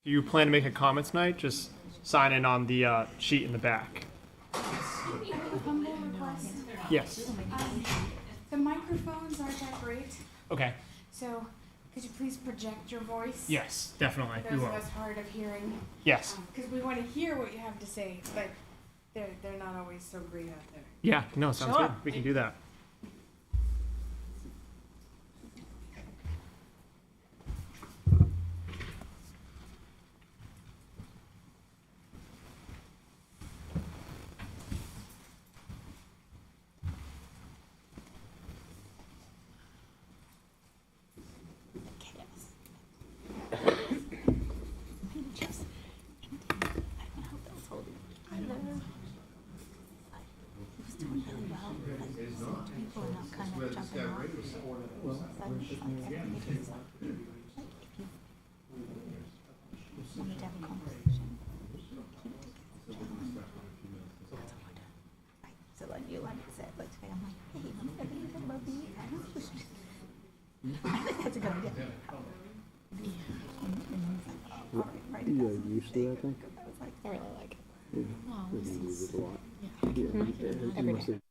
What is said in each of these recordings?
If you plan to make a comment tonight, just sign in on the sheet in the back. Humble request. Yes. The microphones aren't that great, Okay. so could you please project your voice? Yes, definitely. For We those of will. us hard of hearing, Yes. because we want to hear what you have to say, but they're not always so great out there. Yeah, no, sounds Sure. good. We can do that. So when you like said, like, I'm like, hey, you know anything about me? I think that's a good idea. Yeah, used to that thing? I was like, I really like it. Yeah. Oh, I this think use is, it a lot. yeah. Yeah. Every Must day. have-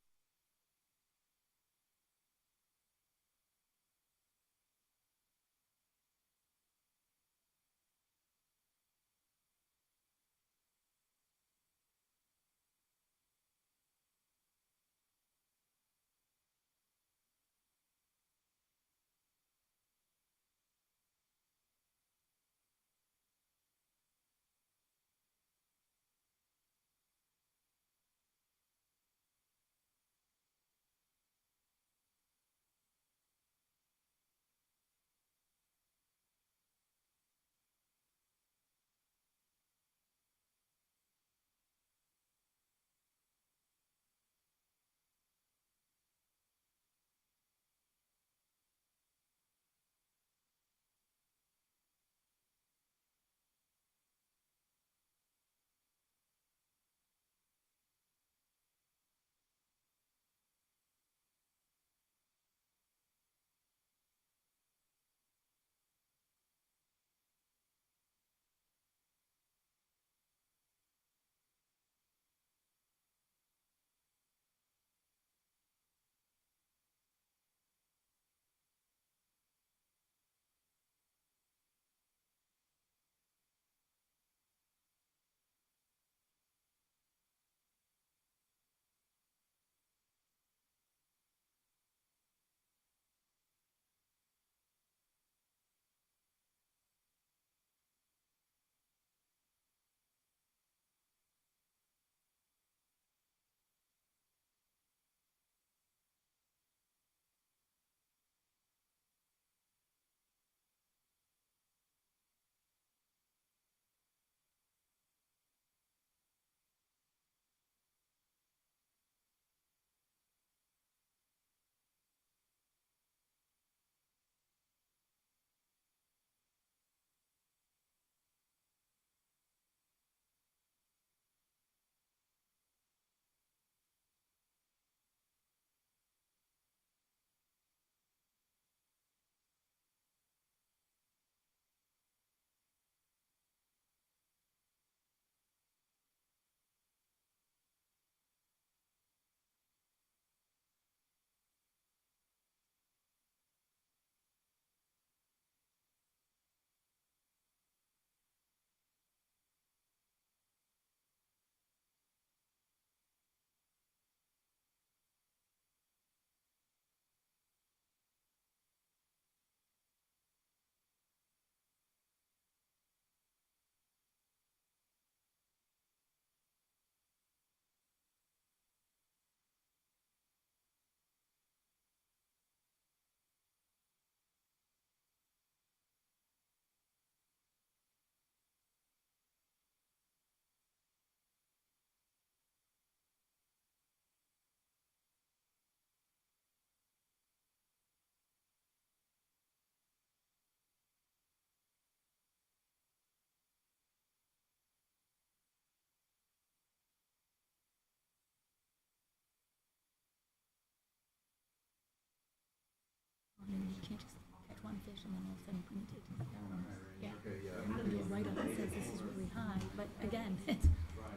you can't just catch one fish and then all of a sudden bring it to the other one. Yeah. write up that says this is really high, but again, it's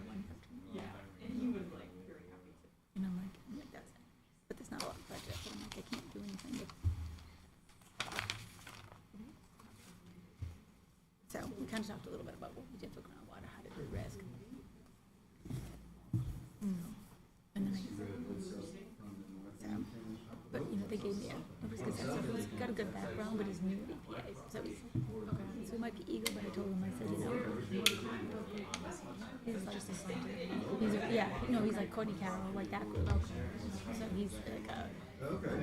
one person. Yeah. And I'm like, that's it. But there's not a lot of budget, but I'm like, I can't do anything with. So we kind of talked a little bit about what we did for groundwater, how did we risk. And then but they gave me a risk assessor who's got a good background, but is new at EPA, so he's, okay. So he might be eager, but I told him, I said, he's like, he's like Courtney Carroll, like that group. So he's like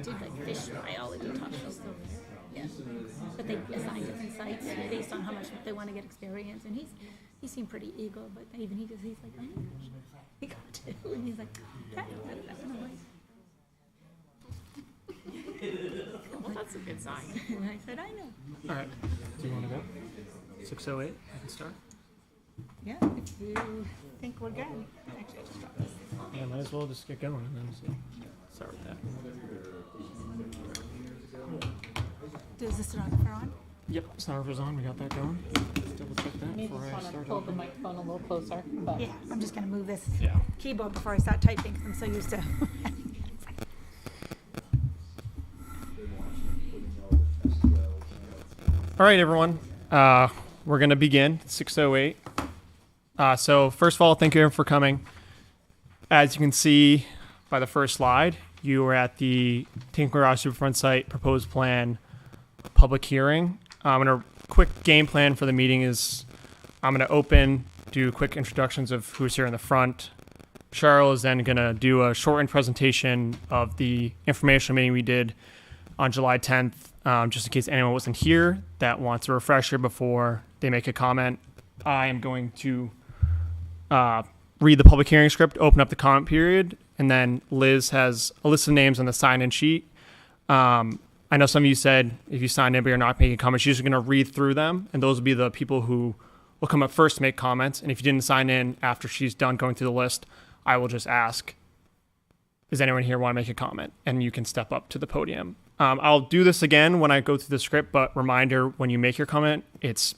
did like fish biology talk shows. Yeah, but they assign different sites based on how much they want to get experience, and he seemed pretty eager, but even he's like, oh my gosh, he got to, and he's like, okay, and I'm like, Well, that's a good sign. and I said, I know. All right. Do you want to go? 6:08. I can start. Yeah, if you think we're good. Actually, I just dropped this. Yeah, might as well just get going and then start with that. Is the stenographer on? Yep, stenographer's on. We got that going. Just double check that You before just I want to start. pull the microphone a little closer. But Yeah, I'm just going to move this Yeah. keyboard before I start typing because I'm so used to. All right, everyone. We're going to begin 6:08. So first of all, thank you for coming. As you can see by the first slide, you are at the Tinker Garage Superfront site proposed plan public hearing. And a quick game plan for the meeting is I'm going to open, do quick introductions of who's here in the front. Cheryl is then going to do a shortened presentation of the informational meeting we did on July 10th, just in case anyone wasn't here that wants a refresher before they make a comment. I am going to read the public hearing script, open up the comment period, and then Liz has a list of names on the sign-in sheet. I know some of you said if you signed in but you're not making comments, she's just going to read through them, and those will be the people who will come up first to make comments. And if you didn't sign in after she's done going through the list, I will just ask, does anyone here want to make a comment? And you can step up to the podium. I'll do this again when I go through the script, but reminder, when you make your comment, it's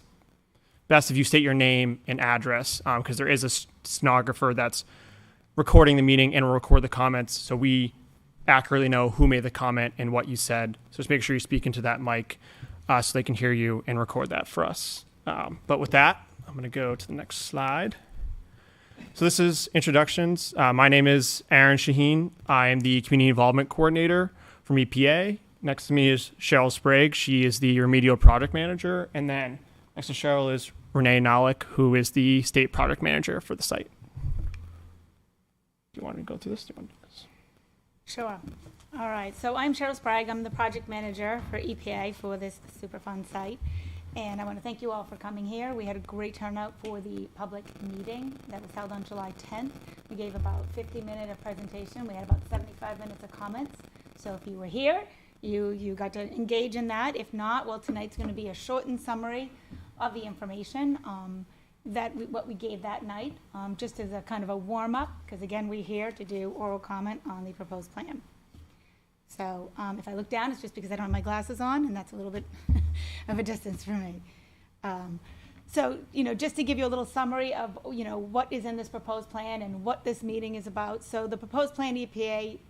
best if you state your name and address, because there is a stenographer that's recording the meeting and will record the comments, so we accurately know who made the comment and what you said. So just make sure you speak into that mic so they can hear you and record that for us. But with that, I'm going to go to the next slide. So this is introductions. My name is Aaron Shaheen. I am the Community Involvement Coordinator from EPA. Next to me is Cheryl Sprague. She is the Remedial Project Manager. And then next to Cheryl is Renee Nalik, who is the State Project Manager for the site. Do you want me to go through this? Do you want to do this? Sure. All right. So I'm Cheryl Sprague. I'm the project manager for EPA for this Superfund site. And I want to thank you all for coming here. We had a great turnout for the public meeting that was held on July 10th. We gave about 50 minutes of presentation. We had about 75 minutes of comments. So if you were here, you got to engage in that. If not, well, tonight's going to be a shortened summary of the information what we gave that night, just as a kind of a warm-up, because again, we're here to do oral comment on the proposed plan. So if I look down, it's just because I don't have my glasses on, and that's a little bit of a distance for me. So, just to give you a little summary of, what is in this proposed plan and what this meeting is about. So the proposed plan EPA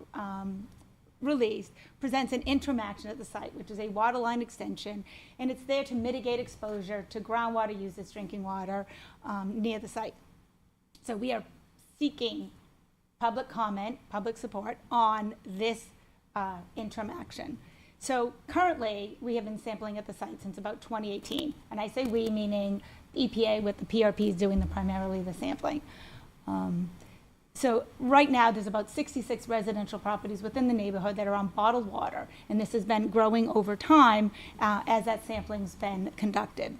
released presents an interim action at the site, which is a water line extension, and it's there to mitigate exposure to groundwater use as drinking water near the site. So we are seeking public comment, public support on this interim action. So currently, we have been sampling at the site since about 2018. And I say we, meaning EPA with the PRPs doing primarily the sampling. So right now, there's about 66 residential properties within the neighborhood that are on bottled water. And this has been growing over time as that sampling's been conducted.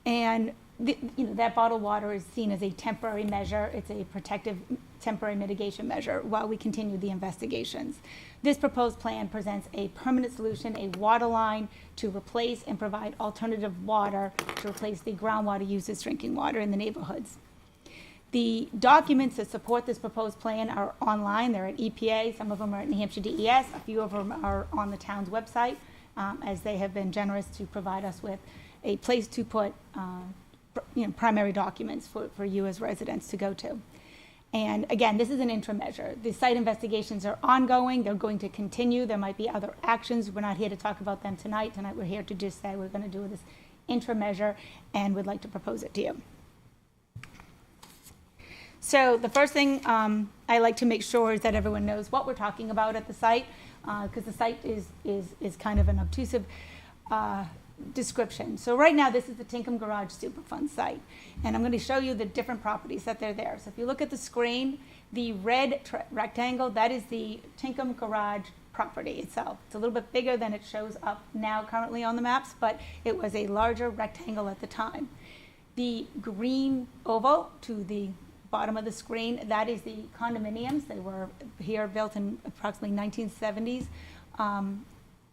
And that bottled water is seen as a temporary measure. It's a protective temporary mitigation measure while we continue the investigations. This proposed plan presents a permanent solution, a water line to replace and provide alternative water to replace the groundwater used as drinking water in the neighborhoods. The documents that support this proposed plan are online. They're at EPA. Some of them are at New Hampshire DES. A few of them are on the town's website, as they have been generous to provide us with a place to put primary documents for you as residents to go to. And again, this is an interim measure. The site investigations are ongoing. They're going to continue. There might be other actions. We're not here to talk about them tonight. Tonight we're here to just say we're going to do this interim measure and would like to propose it to you. So the first thing I like to make sure is that everyone knows what we're talking about at the site, because the site is kind of an obtrusive description. So right now, this is the Tinkham Garage Superfund site, and I'm going to show you the different properties that they're there. So if you look at the screen, the red rectangle, that is the Tinkham Garage property itself. It's a little bit bigger than it shows up now currently on the maps, but it was a larger rectangle at the time. The green oval to the bottom of the screen, that is the condominiums. They were here built in approximately 1970s. And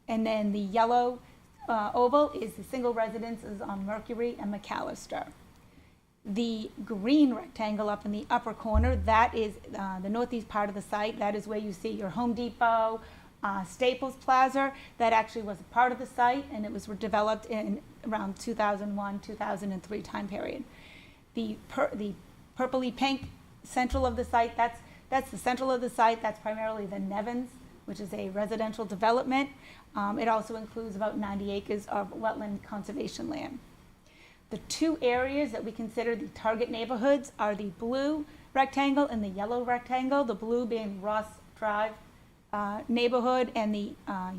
then the yellow oval is the single residences on Mercury and McAllister. The green rectangle up in the upper corner, that is the northeast part of the site. That is where you see your Home Depot, Staples Plaza. That actually was a part of the site, and it was developed in around 2001, 2003 time period. The purpley pink central of the site, that's the central of the site. That's primarily the Nevins, which is a residential development. It also includes about 90 acres of wetland conservation land. The two areas that we consider the target neighborhoods are the blue rectangle and the yellow rectangle, the blue being Ross Drive neighborhood and the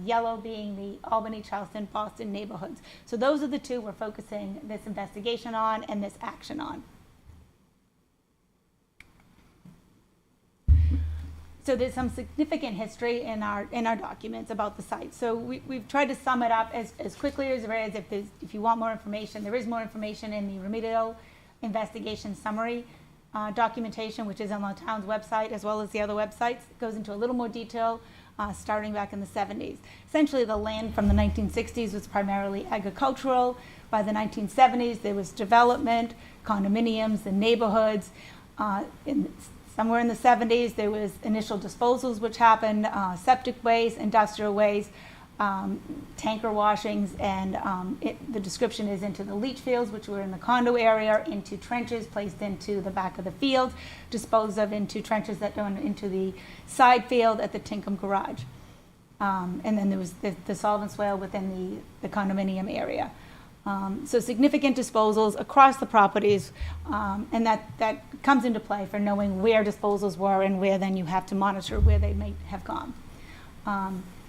yellow being the Albany, Charleston, Boston neighborhoods. So those are the two we're focusing this investigation on and this action on. So there's some significant history in our documents about the site. So we've tried to sum it up as quickly as there is. If you want more information, there is more information in the remedial investigation summary documentation, which is on the town's website as well as the other websites. It goes into a little more detail starting back in the 70s. Essentially, the land from the 1960s was primarily agricultural. By the 1970s, there was development, condominiums, the neighborhoods. Somewhere in the 70s, there was initial disposals which happened, septic waste, industrial waste, tanker washings, and the description is into the leach fields, which were in the condo area, into trenches placed into the back of the field, disposed of into trenches that went into the side field at the Tinkham Garage. And then there was the solvent swale within the condominium area. So significant disposals across the properties, and that comes into play for knowing where disposals were and where then you have to monitor where they may have gone.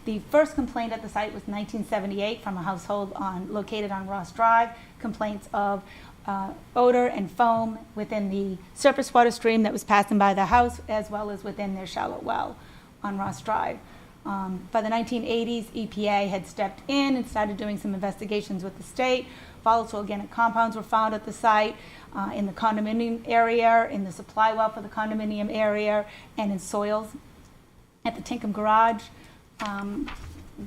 The first complaint at the site was 1978 from a household located on Ross Drive, complaints of odor and foam within the surface water stream that was passing by the house as well as within their shallow well on Ross Drive. By the 1980s, EPA had stepped in and started doing some investigations with the state. Volatile organic compounds were found at the site, in the condominium area, in the supply well for the condominium area, and in soils at the Tinkham Garage.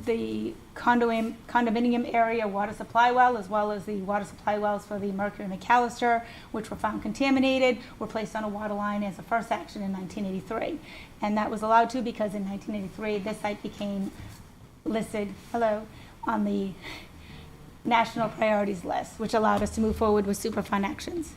The condominium area water supply well, as well as the water supply wells for the Mercury and McAllister, which were found contaminated, were placed on a water line as a first action in 1983. And that was allowed to because in 1983, this site became listed, on the national priorities list, which allowed us to move forward with Superfund actions.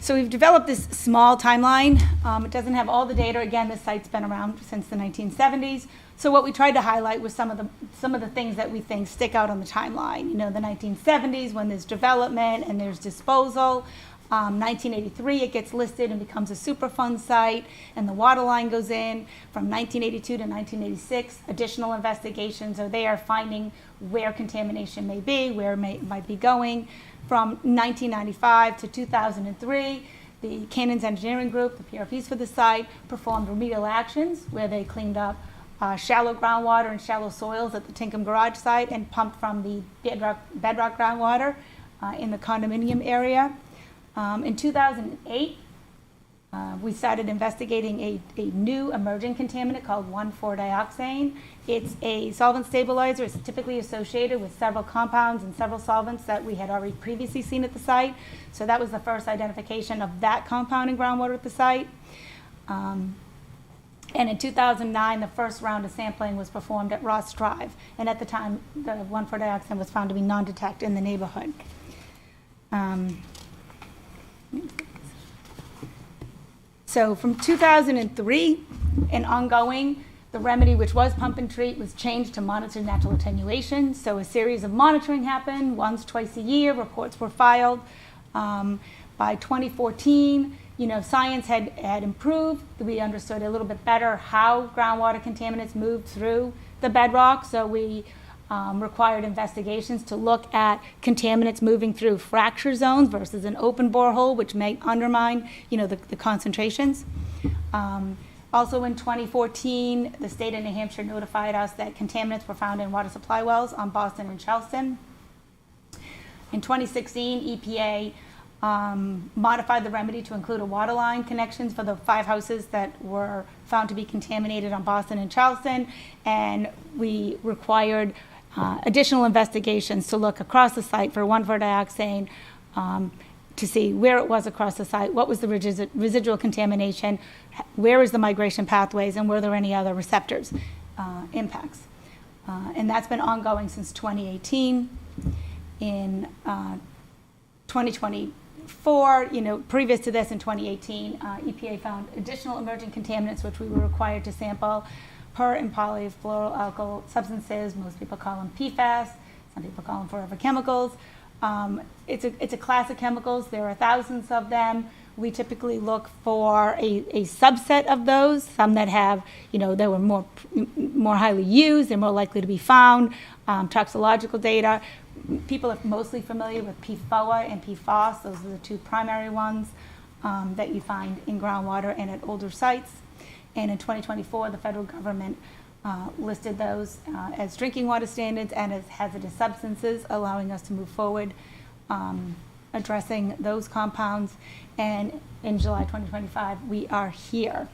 So we've developed this small timeline. It doesn't have all the data. Again, this site's been around since the 1970s. So what we tried to highlight was some of the things that we think stick out on the timeline. The 1970s when there's development and there's disposal. 1983, it gets listed and becomes a Superfund site, and the water line goes in. From 1982 to 1986, additional investigations are there, finding where contamination may be, where it might be going. From 1995 to 2003, the Cannons Engineering Group, the PRPs for the site, performed remedial actions where they cleaned up shallow groundwater and shallow soils at the Tinkham Garage site and pumped from the bedrock groundwater in the condominium area. In 2008, we started investigating a new emerging contaminant called 1,4-dioxane. It's a solvent stabilizer. It's typically associated with several compounds and several solvents that we had already previously seen at the site. So that was the first identification of that compound in groundwater at the site. And in 2009, the first round of sampling was performed at Ross Drive. And at the time, the 1,4-dioxane was found to be non-detect in the neighborhood. So from 2003 and ongoing, the remedy, which was pump and treat, was changed to monitored natural attenuation. So a series of monitoring happened once, twice a year. Reports were filed. By 2014, science had improved. We understood a little bit better how groundwater contaminants moved through the bedrock. So we required investigations to look at contaminants moving through fracture zones versus an open borehole, which may undermine, the concentrations. Also in 2014, the state of New Hampshire notified us that contaminants were found in water supply wells on Boston and Charleston. In 2016, EPA modified the remedy to include a water line connections for the 5 houses that were found to be contaminated on Boston and Charleston, and we required additional investigations to look across the site for 1,4-dioxane to see where it was across the site, what was the residual contamination, where is the migration pathways, and were there any other receptors impacts. And that's been ongoing since 2018. In 2024, previous to this in 2018, EPA found additional emerging contaminants which we were required to sample, per and polyfluoroalkyl substances. Most people call them PFAS. Some people call them forever chemicals. It's a class of chemicals. There are thousands of them. We typically look for a subset of those, some that have, they were more highly used, they're more likely to be found, toxicological data. People are mostly familiar with PFOA and PFOS. Those are the 2 primary ones that you find in groundwater and at older sites. And in 2024, the federal government listed those as drinking water standards and as hazardous substances, allowing us to move forward addressing those compounds. And in July 2025, we are here.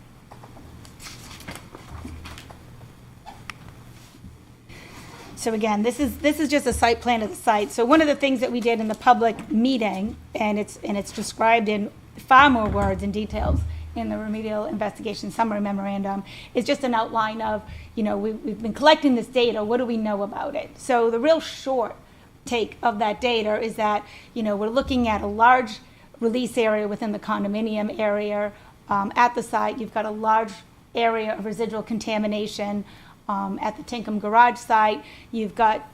So again, this is just a site plan of the site. So one of the things that we did in the public meeting, and it's described in far more words and details in the remedial investigation summary memorandum, is just an outline of, we've been collecting this data, what do we know about it? So the real short take of that data is that, we're looking at a large release area within the condominium area. At the site, you've got a large area of residual contamination. At the Tinkham Garage site, you've got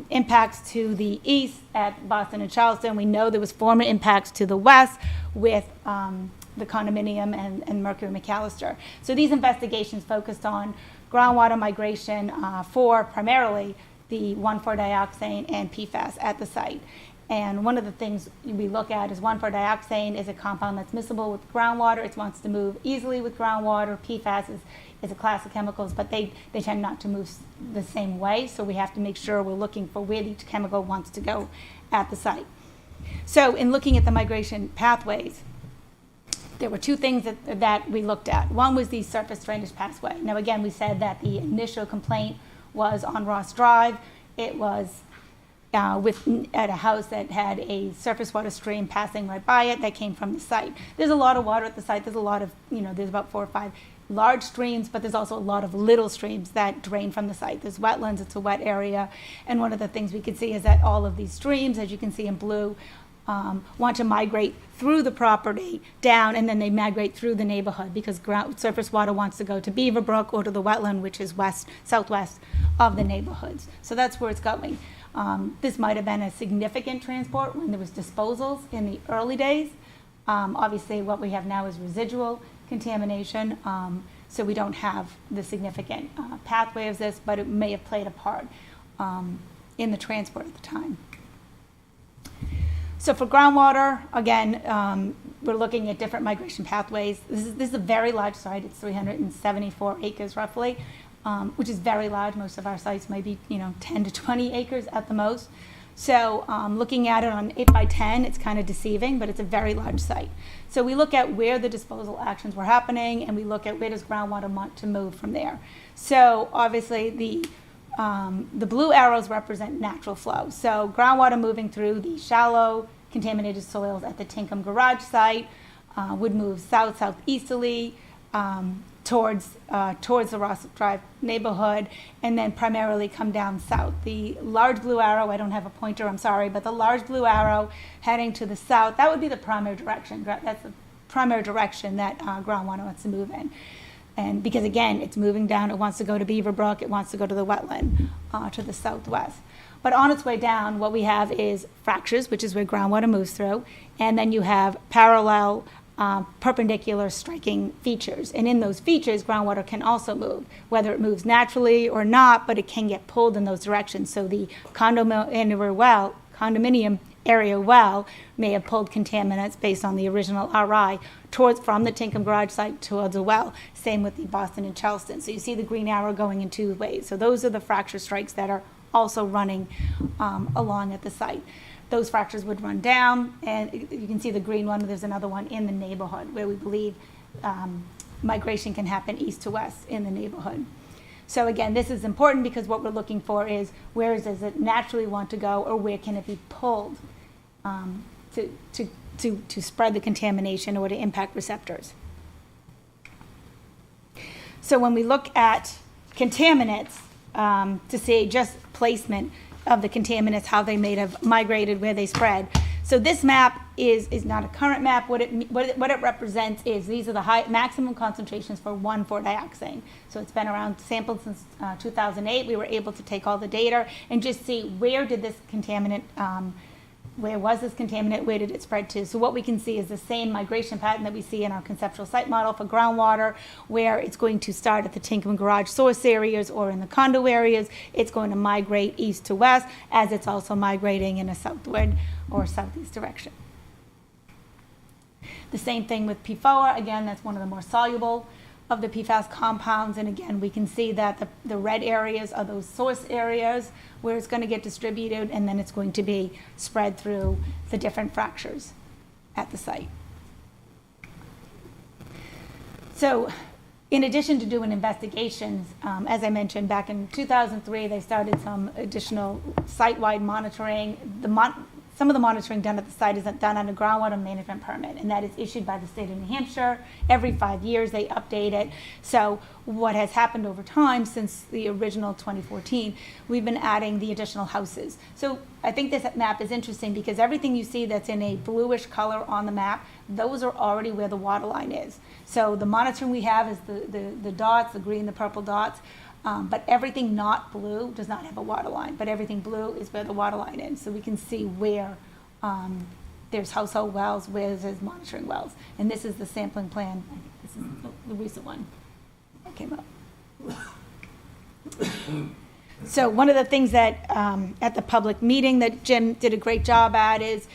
impacts to the east at Boston and Charleston. We know there was former impacts to the west with the condominium and Mercury McAllister. So these investigations focused on groundwater migration for primarily the 1,4-dioxane and PFAS at the site. And one of the things we look at is 1,4-dioxane is a compound that's miscible with groundwater. It wants to move easily with groundwater. PFAS is a class of chemicals, but they tend not to move the same way. So we have to make sure we're looking for where each chemical wants to go at the site. So in looking at the migration pathways, there were 2 things that we looked at. One was the surface drainage pathway. Now again, we said that the initial complaint was on Ross Drive. It was at a house that had a surface water stream passing right by it that came from the site. There's a lot of water at the site. There's a lot of, there's about 4 or 5 large streams, but there's also a lot of little streams that drain from the site. There's wetlands, it's a wet area. And one of the things we could see is that all of these streams, as you can see in blue, want to migrate through the property down, and then they migrate through the neighborhood because surface water wants to go to Beaverbrook or to the wetland, which is southwest of the neighborhoods. So that's where it's going. This might have been a significant transport when there was disposals in the early days. Obviously, what we have now is residual contamination, so we don't have the significant pathway of this, but it may have played a part in the transport at the time. So for groundwater, again, we're looking at different migration pathways. This is a very large site. It's 374 acres roughly, which is very large. Most of our sites may be 10 to 20 acres at the most. So looking at it on 8 by 10, it's kind of deceiving, but it's a very large site. So we look at where the disposal actions were happening, and we look at where does groundwater want to move from there. So obviously the blue arrows represent natural flow. So groundwater moving through the shallow contaminated soils at the Tinkham Garage site would move southeasterly towards the Rossip Drive neighborhood, and then primarily come down south. The large blue arrow, I don't have a pointer, I'm sorry, but the large blue arrow heading to the south, that would be the primary direction. That's the primary direction that groundwater wants to move in. And because again, it's moving down, it wants to go to Beaver Brook, it wants to go to the wetland to the southwest. But on its way down, what we have is fractures, which is where groundwater moves through, and then you have parallel perpendicular striking features. And in those features, groundwater can also move, whether it moves naturally or not, but it can get pulled in those directions. So the condominium area well may have pulled contaminants based on the original RI from the Tinkham garage site towards the well. Same with the Boston and Charleston. So you see the green arrow going in two ways. So those are the fracture strikes that are also running along at the site. Those fractures would run down, and you can see the green one. There's another one in the neighborhood where we believe migration can happen east to west in the neighborhood. So again, this is important because what we're looking for is where does it naturally want to go, or where can it be pulled to spread the contamination or to impact receptors. So when we look at contaminants, to see just placement of the contaminants, how they may have migrated, where they spread. So this map is not a current map. What it represents is these are the maximum concentrations for 1,4-dioxane. So it's been around sampled since 2008. We were able to take all the data and just see where did this contaminant, where was this contaminant, where did it spread to? So what we can see is the same migration pattern that we see in our conceptual site model for groundwater, where it's going to start at the Tinkham garage source areas or in the condo areas. It's going to migrate east to west, as it's also migrating in a southward or southeast direction. The same thing with PFOA. Again, that's one of the more soluble of the PFAS compounds. And again, we can see that the red areas are those source areas where it's going to get distributed, and then it's going to be spread through the different fractures at the site. So in addition to doing investigations, as I mentioned, back in 2003, they started some additional site-wide monitoring. Some of the monitoring done at the site is done on a groundwater management permit, and that is issued by the state of New Hampshire. Every 5 years, they update it. So what has happened over time since the original 2014, we've been adding the additional houses. So I think this map is interesting because everything you see that's in a bluish color on the map, those are already where the water line is. So the monitoring we have is the dots, the green, the purple dots. But everything not blue does not have a water line, but everything blue is where the water line is. So we can see where there's household wells, where there's monitoring wells. And this is the sampling plan. This is the recent one that came up. So one of the things that at the public meeting that Jim did a great job at is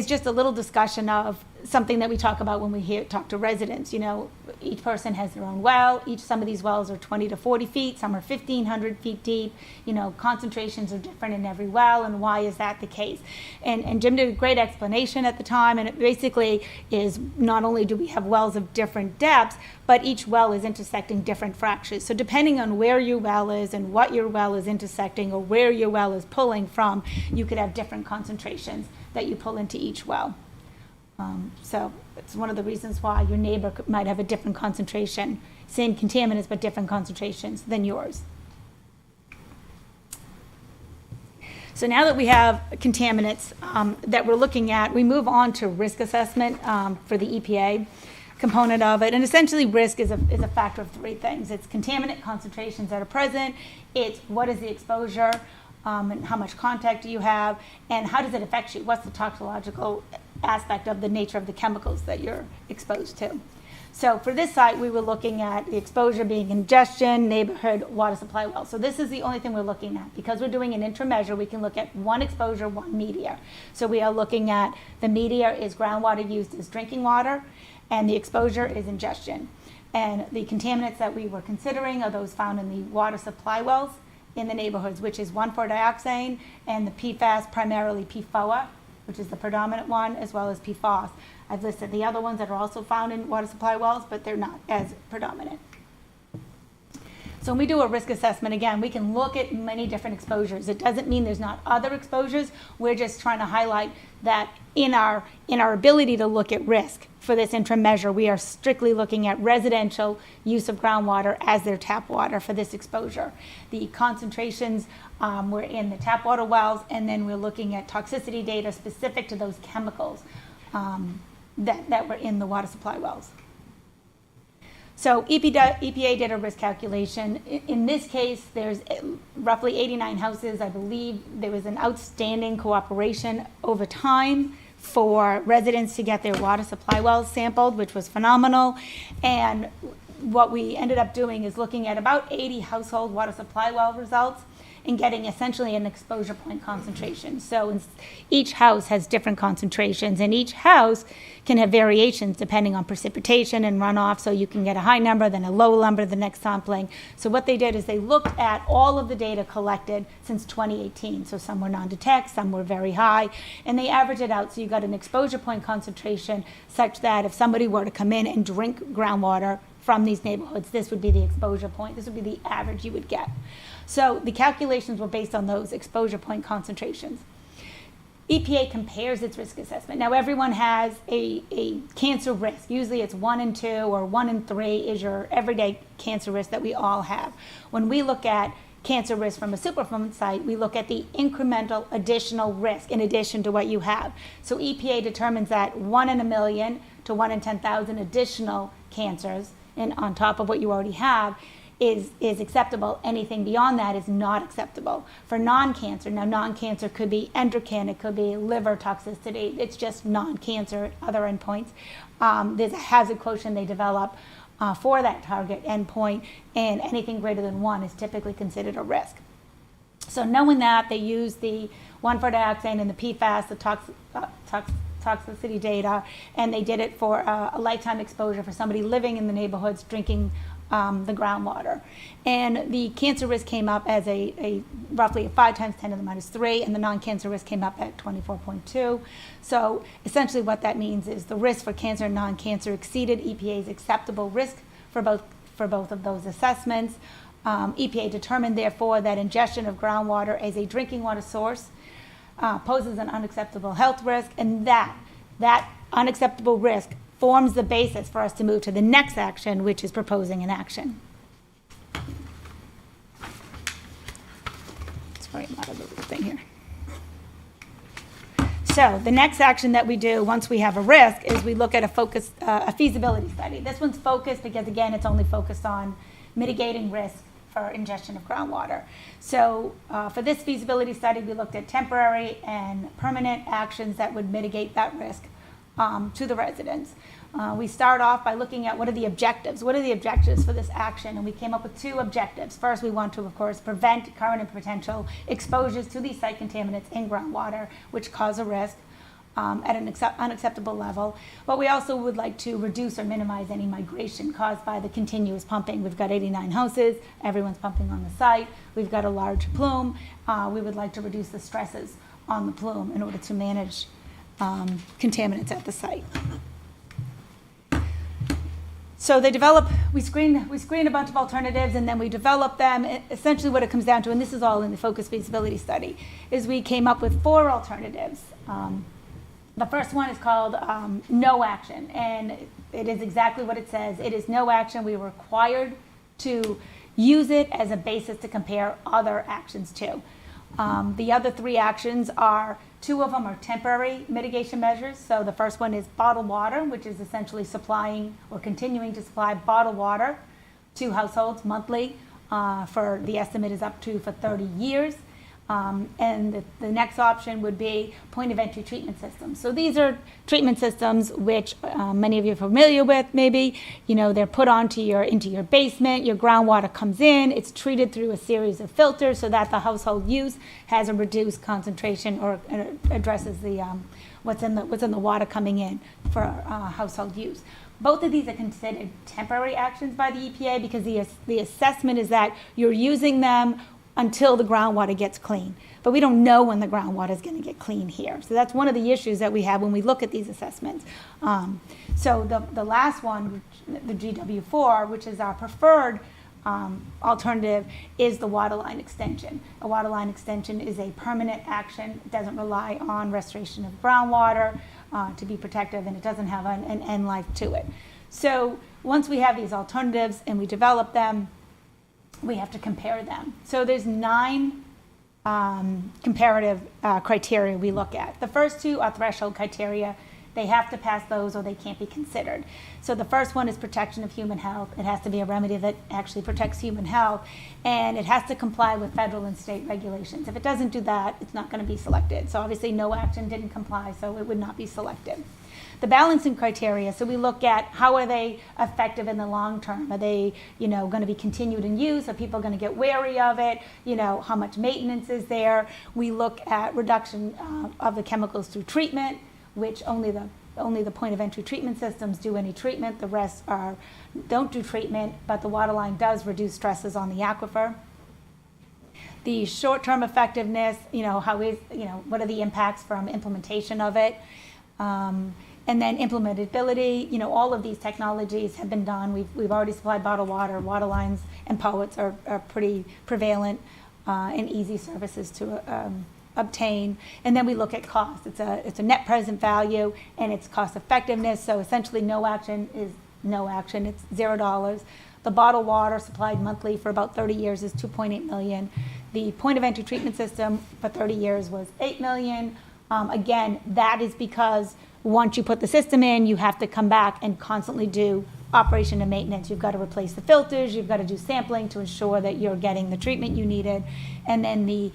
just a little discussion of something that we talk about when we talk to residents. You know, each person has their own well. Some of these wells are 20 to 40 feet. Some are 1,500 feet deep. You know, concentrations are different in every well, and why is that the case? And Jim did a great explanation at the time, and it basically is not only do we have wells of different depths, but each well is intersecting different fractures. So depending on where your well is and what your well is intersecting or where your well is pulling from, you could have different concentrations that you pull into each well. So it's one of the reasons why your neighbor might have a different concentration, same contaminants but different concentrations than yours. So now that we have contaminants that we're looking at, we move on to risk assessment for the EPA component of it. And essentially risk is a factor of three things. It's contaminant concentrations that are present, it's what is the exposure, and how much contact do you have, and how does it affect you? What's the toxicological aspect of the nature of the chemicals that you're exposed to? So for this site, we were looking at the exposure being ingestion, neighborhood, water supply well. So this is the only thing we're looking at. Because we're doing an intrameasure, we can look at one exposure, one media. So we are looking at the media is groundwater used as drinking water, and the exposure is ingestion. And the contaminants that we were considering are those found in the water supply wells in the neighborhoods, which is 1,4-dioxane, and the PFAS, primarily PFOA, which is the predominant one, as well as PFOS. I've listed the other ones that are also found in water supply wells, but they're not as predominant. So when we do a risk assessment, again, we can look at many different exposures. It doesn't mean there's not other exposures. We're just trying to highlight that in our ability to look at risk for this interim measure, we are strictly looking at residential use of groundwater as their tap water for this exposure. The concentrations were in the tap water wells, and then we're looking at toxicity data specific to those chemicals that were in the water supply wells. So EPA did a risk calculation. In this case, there's roughly 89 houses. I believe there was an outstanding cooperation over time for residents to get their water supply wells sampled, which was phenomenal. And what we ended up doing is looking at about 80 household water supply well results and getting essentially an exposure point concentration. So each house has different concentrations, and each house can have variations depending on precipitation and runoff. So you can get a high number, then a low number the next sampling. So what they did is they looked at all of the data collected since 2018. So some were non-detect, some were very high, and they averaged it out. So you got an exposure point concentration such that if somebody were to come in and drink groundwater from these neighborhoods, this would be the exposure point. This would be the average you would get. So the calculations were based on those exposure point concentrations. EPA compares its risk assessment. Now everyone has a cancer risk. Usually it's 1 in 2 or 1 in 3 is your everyday cancer risk that we all have. When we look at cancer risk from a Superfund site, we look at the incremental additional risk in addition to what you have. So EPA determines that 1 in a million to 1 in 10,000 additional cancers, and on top of what you already have, is acceptable. Anything beyond that is not acceptable. For non-cancer, now non-cancer could be endocrine, it could be liver toxicity, it's just non-cancer, other endpoints. There's a hazard quotient they develop for that target endpoint, and anything greater than 1 is typically considered a risk. So knowing that, they use the 1,4-dioxane and the PFAS, the toxicity data, and they did it for a lifetime exposure for somebody living in the neighborhoods drinking the groundwater. And the cancer risk came up as a roughly a 5 times 10 to the minus 3, and the non-cancer risk came up at 24.2. So essentially what that means is the risk for cancer and non-cancer exceeded EPA's acceptable risk for both of those assessments. EPA determined, therefore, that ingestion of groundwater as a drinking water source poses an unacceptable health risk, and that unacceptable risk forms the basis for us to move to the next action, which is proposing an action. Sorry, I'm out of the thing here. So the next action that we do once we have a risk is we look at a feasibility study. This one's focused because, again, it's only focused on mitigating risk for ingestion of groundwater. So for this feasibility study, we looked at temporary and permanent actions that would mitigate that risk to the residents. We start off by looking at what are the objectives. What are the objectives for this action? And we came up with 2 objectives. First, we want to, of course, prevent current and potential exposures to these site contaminants in groundwater, which cause a risk at an unacceptable level. But we also would like to reduce or minimize any migration caused by the continuous pumping. We've got 89 houses. Everyone's pumping on the site. We've got a large plume. We would like to reduce the stresses on the plume in order to manage contaminants at the site. So we screen a bunch of alternatives, and then we develop them. Essentially what it comes down to, and this is all in the focus feasibility study, is we came up with 4 alternatives. The first one is called no action, and it is exactly what it says. It is no action. We are required to use it as a basis to compare other actions to. The other 3 actions are, 2 of them are temporary mitigation measures. So the first one is bottled water, which is essentially supplying or continuing to supply bottled water to households monthly for the estimate is up to for 30 years. And the next option would be point of entry treatment systems. So these are treatment systems which many of you are familiar with, maybe. They're put into your basement. Your groundwater comes in. It's treated through a series of filters so that the household use has a reduced concentration or addresses the what's in the water coming in for household use. Both of these are considered temporary actions by the EPA because the assessment is that you're using them until the groundwater gets clean. But we don't know when the groundwater is going to get clean here. So that's one of the issues that we have when we look at these assessments. So the last one, the GW4, which is our preferred alternative is the water line extension. A water line extension is a permanent action. It doesn't rely on restoration of groundwater to be protective, and it doesn't have an end life to it. So once we have these alternatives and we develop them, we have to compare them. So there's 9 comparative criteria we look at. The first 2 are threshold criteria. They have to pass those or they can't be considered. So the first one is protection of human health. It has to be a remedy that actually protects human health, and it has to comply with federal and state regulations. If it doesn't do that, it's not going to be selected. So obviously no action didn't comply, so it would not be selected. The balancing criteria, so we look at how are they effective in the long term? Are they, going to be continued in use? Are people going to get wary of it? How much maintenance is there? We look at reduction of the chemicals through treatment, which only the point of entry treatment systems do any treatment. The rest don't do treatment, but the water line does reduce stresses on the aquifer. The short-term effectiveness, what are the impacts from implementation of it? And then implementability, all of these technologies have been done. We've already supplied bottled water. Water lines and poets are pretty prevalent and easy services to obtain. And then we look at cost. It's a net present value and it's cost effectiveness. So essentially no action is no action. It's $0. The bottled water supplied monthly for about 30 years is $2.8 million. The point of entry treatment system for 30 years was $8 million. Again, that is because once you put the system in, you have to come back and constantly do operation and maintenance. You've got to replace the filters. You've got to do sampling to ensure that you're getting the treatment you needed. And then the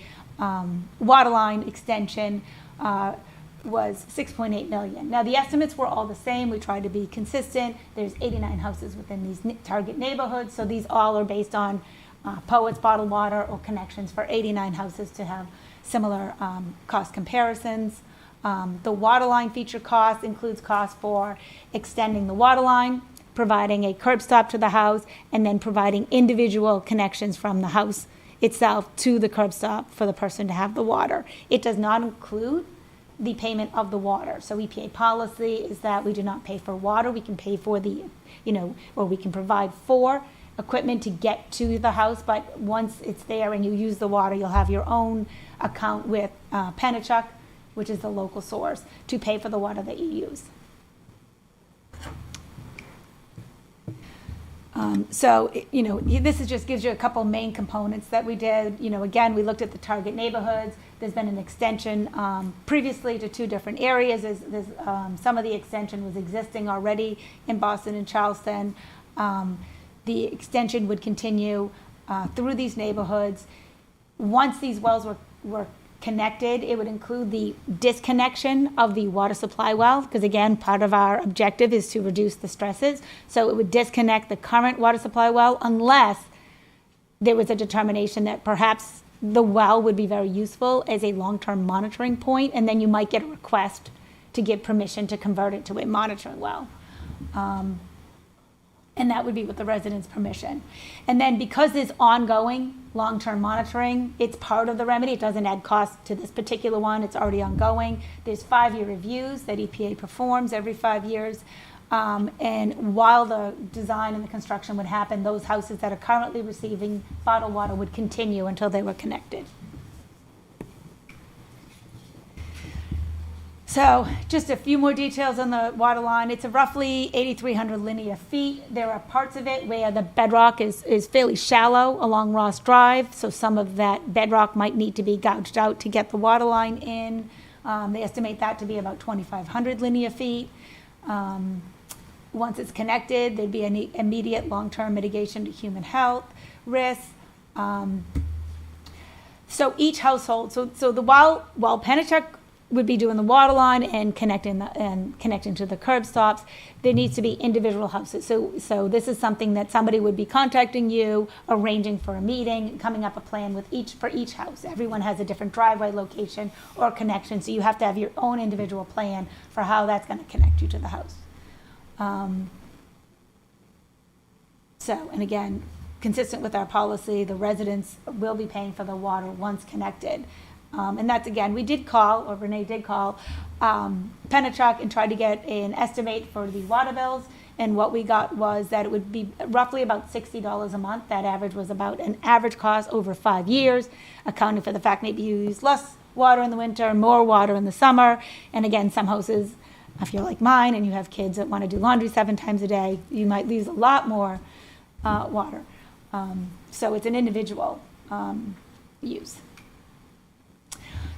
water line extension was $6.8 million. Now, the estimates were all the same. We tried to be consistent. There's 89 houses within these target neighborhoods, so these all are based on Poets bottled water or connections for 89 houses to have similar cost comparisons. The water line feature cost includes cost for extending the water line, providing a curb stop to the house, and then providing individual connections from the house itself to the curb stop for the person to have the water. It does not include the payment of the water. So EPA policy is that we do not pay for water. We can pay for or we can provide for equipment to get to the house, but once it's there and you use the water, you'll have your own account with Penachuk, which is the local source, to pay for the water that you use. This just gives you a couple main components that we did. Again, we looked at the target neighborhoods. There's been an extension previously to 2 different areas. Some of the extension was existing already in Boston and Charleston. The extension would continue through these neighborhoods. Once these wells were connected, it would include the disconnection of the water supply well, because again, part of our objective is to reduce the stresses. So it would disconnect the current water supply well unless there was a determination that perhaps the well would be very useful as a long-term monitoring point, and then you might get a request to give permission to convert it to a monitoring well. And that would be with the residents' permission. And then because there's ongoing long-term monitoring, it's part of the remedy. It doesn't add cost to this particular one. It's already ongoing. There's 5-year reviews that EPA performs every 5 years. And while the design and the construction would happen, those houses that are currently receiving bottled water would continue until they were connected. So just a few more details on the water line. It's a roughly 8,300 linear feet. There are parts of it where the bedrock is fairly shallow along Ross Drive, so some of that bedrock might need to be gouged out to get the water line in. They estimate that to be about 2,500 linear feet. Once it's connected, there'd be an immediate long-term mitigation to human health risks. So each household, so while Penachuk would be doing the water line and connecting to the curb stops, there needs to be individual houses. So this is something that somebody would be contacting you, arranging for a meeting, coming up a plan for each house. Everyone has a different driveway location or connection, so you have to have your own individual plan for how that's going to connect you to the house. And again, consistent with our policy, the residents will be paying for the water once connected. And that's, again, Renee did call Penachuk and tried to get an estimate for the water bills. And what we got was that it would be roughly about $60 a month. That average was about an average cost over 5 years, accounting for the fact maybe you use less water in the winter, more water in the summer. And again, some houses, if you're like mine and you have kids that want to do laundry 7 times a day, you might use a lot more water. So it's an individual use.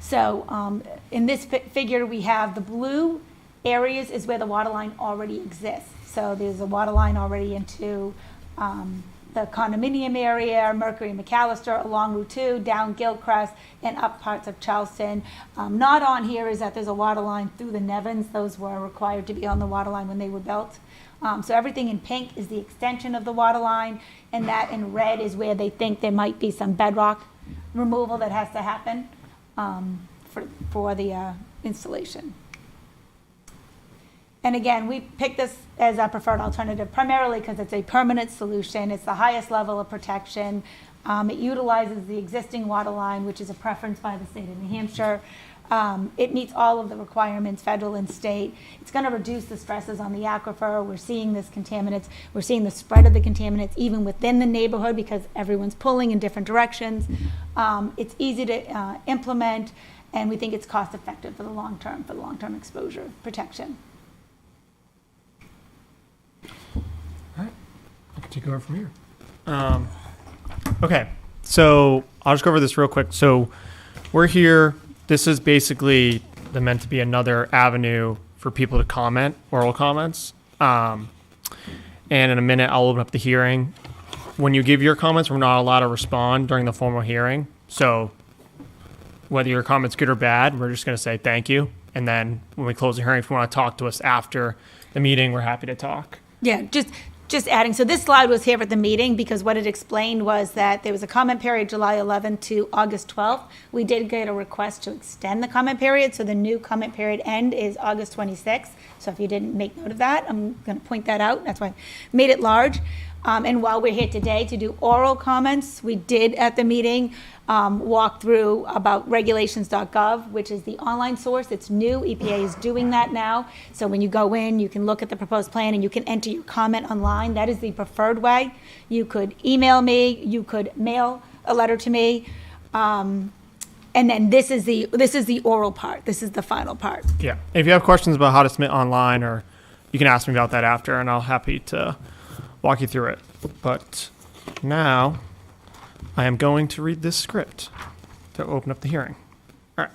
So in this figure, we have the blue areas is where the water line already exists. So there's a water line already into the condominium area, Mercury and McAllister, along Route 2, down Gilcrest, and up parts of Charleston. Not on here is that there's a water line through the Nevins. Those were required to be on the water line when they were built. So everything in pink is the extension of the water line, and that in red is where they think there might be some bedrock removal that has to happen for the installation. And again, we picked this as our preferred alternative primarily because it's a permanent solution. It's the highest level of protection. It utilizes the existing water line, which is a preference by the state of New Hampshire. It meets all of the requirements, federal and state. It's going to reduce the stresses on the aquifer. We're seeing this contaminants. We're seeing the spread of the contaminants even within the neighborhood because everyone's pulling in different directions. It's easy to implement, and we think it's cost effective for the long-term exposure protection. All right, I can take over from here. Okay, so I'll just go over this real quick. So we're here. This is basically meant to be another avenue for people to comment, oral comments. And in a minute, I'll open up the hearing. When you give your comments, we're not allowed to respond during the formal hearing. So whether your comment's good or bad, we're just going to say thank you. And then when we close the hearing, if you want to talk to us after the meeting, we're happy to talk. Yeah, just adding, so this slide was here at the meeting because what it explained was that there was a comment period July 11th to August 12th. We did get a request to extend the comment period, so the new comment period end is August 26th. So if you didn't make note of that, I'm going to point that out. That's why I made it large. And while we're here today to do oral comments, we did at the meeting walk through about regulations.gov, which is the online source. It's new. EPA is doing that now. So when you go in, you can look at the proposed plan and you can enter your comment online. That is the preferred way. You could email me. You could mail a letter to me. And then this is the oral part. This is the final part. Yeah. If you have questions about how to submit online, or you can ask me about that after, and I'll happy to walk you through it. But now I am going to read this script to open up the hearing. All right.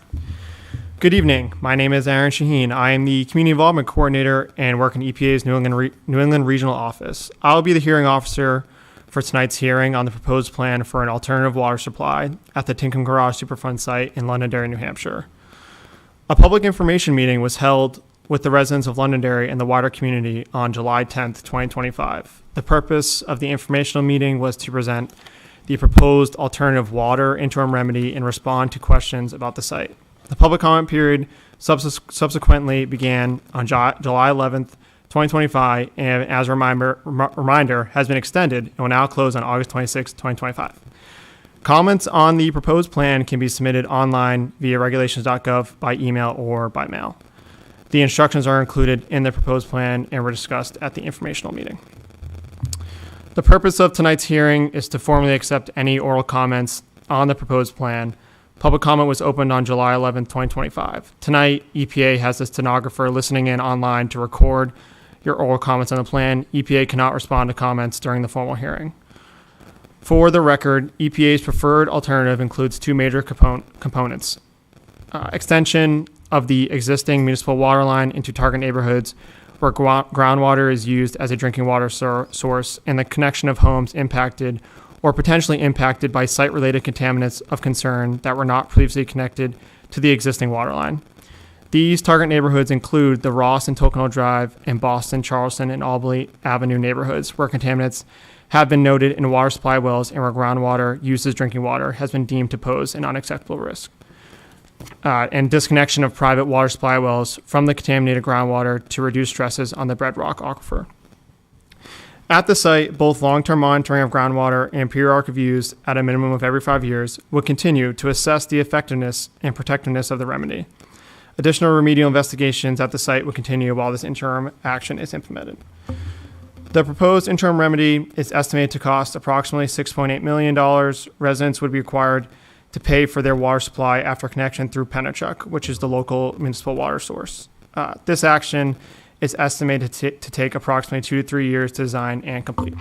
Good evening. My name is Aaron Shaheen. I am the Community Involvement Coordinator and work in EPA's New England Regional Office. I'll be the hearing officer for tonight's hearing on the proposed plan for an alternative water supply at the Tinkham Garage Superfund site in Londonderry, New Hampshire. A public information meeting was held with the residents of Londonderry and the wider community on July 10th, 2025. The purpose of the informational meeting was to present the proposed alternative water interim remedy and respond to questions about the site. The public comment period subsequently began on July 11th, 2025, and as a reminder has been extended and will now close on August 26th, 2025. Comments on the proposed plan can be submitted online via regulations.gov by email or by mail. The instructions are included in the proposed plan and were discussed at the informational meeting. The purpose of tonight's hearing is to formally accept any oral comments on the proposed plan. Public comment was opened on July 11, 2025. Tonight, EPA has a stenographer listening in online to record your oral comments on the plan. EPA cannot respond to comments during the formal hearing. For the record, EPA's preferred alternative includes two major components. Extension of the existing municipal water line into target neighborhoods where groundwater is used as a drinking water source, and the connection of homes impacted or potentially impacted by site-related contaminants of concern that were not previously connected to the existing water line. These target neighborhoods include the Ross and Tocquenot Drive and Boston, Charleston, and Albany Avenue neighborhoods where contaminants have been noted in water supply wells and where groundwater used as drinking water has been deemed to pose an unacceptable risk. And disconnection of private water supply wells from the contaminated groundwater to reduce stresses on the bedrock aquifer. At the site, both long-term monitoring of groundwater and periodic reviews at a minimum of every 5 years will continue to assess the effectiveness and protectiveness of the remedy. Additional remedial investigations at the site will continue while this interim action is implemented. The proposed interim remedy is estimated to cost approximately $6.8 million. Residents would be required to pay for their water supply after connection through Penachuk, which is the local municipal water source. This action is estimated to take approximately 2 to 3 years to design and complete.